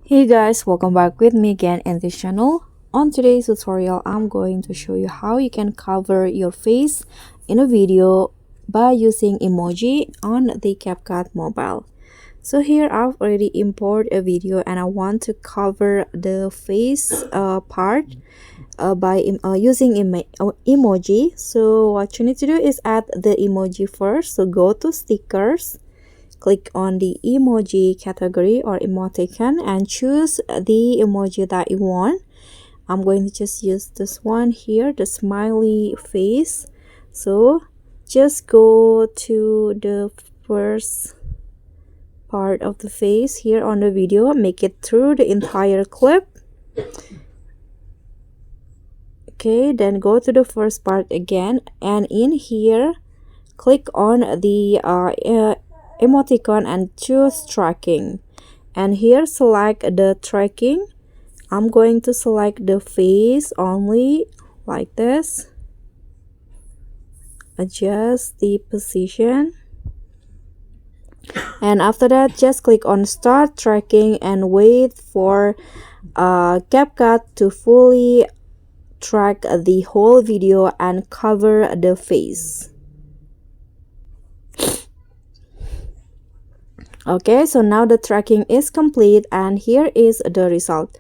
Hey guys, welcome back with me again in this channel. On today's tutorial, I'm going to show you how you can cover your face in a video by using emoji on the CapCut mobile. So here I've already imported a video and I want to cover the face part by using emoji. So what you need to do is add the emoji first. So go to stickers, click on the emoji category or emoticon and choose the emoji that you want. I'm going to just use this one here, the smiley face. So just go to the first part of the face here on the video, make it through the entire clip. Okay, then go to the first part again, and in here click on the emoticon and choose tracking, and here select the tracking. I'm going to select the face only, like this. Adjust the position, and after that just click on start tracking and wait for CapCut to fully track the whole video and cover the face. Okay, so now the tracking is complete and here is the result.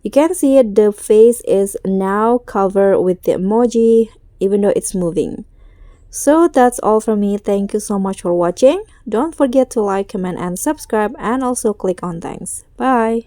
You can see it, the face is now covered with the emoji even though it's moving. So that's all from me. Thank you so much for watching. Don't forget to like, comment and subscribe, and also click on thanks. Bye.